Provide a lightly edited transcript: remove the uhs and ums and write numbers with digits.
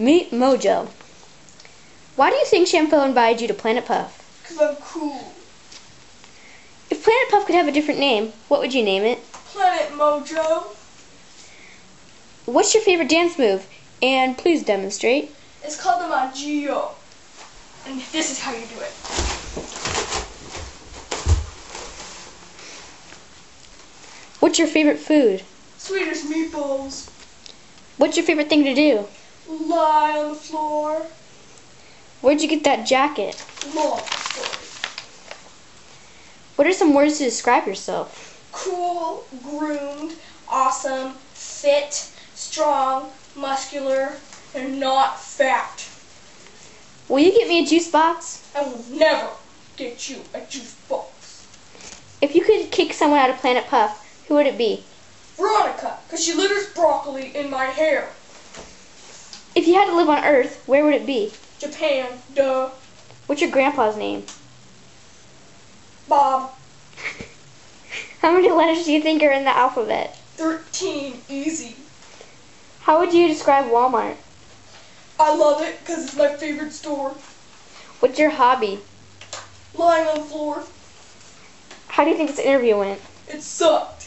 Meet Mojo. Why do you think Shampoo invited you to Planet Puff? Because I'm cool. If Planet Puff could have a different name, what would you name it? Planet Mojo. What's your favorite dance move? And please demonstrate. It's called the Magio. And this is how you do it. What's your favorite food? Swedish meatballs. What's your favorite thing to do? Lie on the floor. Where'd you get that jacket? Long story. What are some words to describe yourself? Cool, groomed, awesome, fit, strong, muscular, and not fat. Will you get me a juice box? I will never get you a juice box. If you could kick someone out of Planet Puff, who would it be? Veronica, because she litters broccoli in my hair. If you had to live on Earth, where would it be? Japan, duh. What's your grandpa's name? Bob. How many letters do you think are in the alphabet? 13, easy. How would you describe Walmart? I love it because it's my favorite store. What's your hobby? Lying on the floor. How do you think this interview went? It sucked.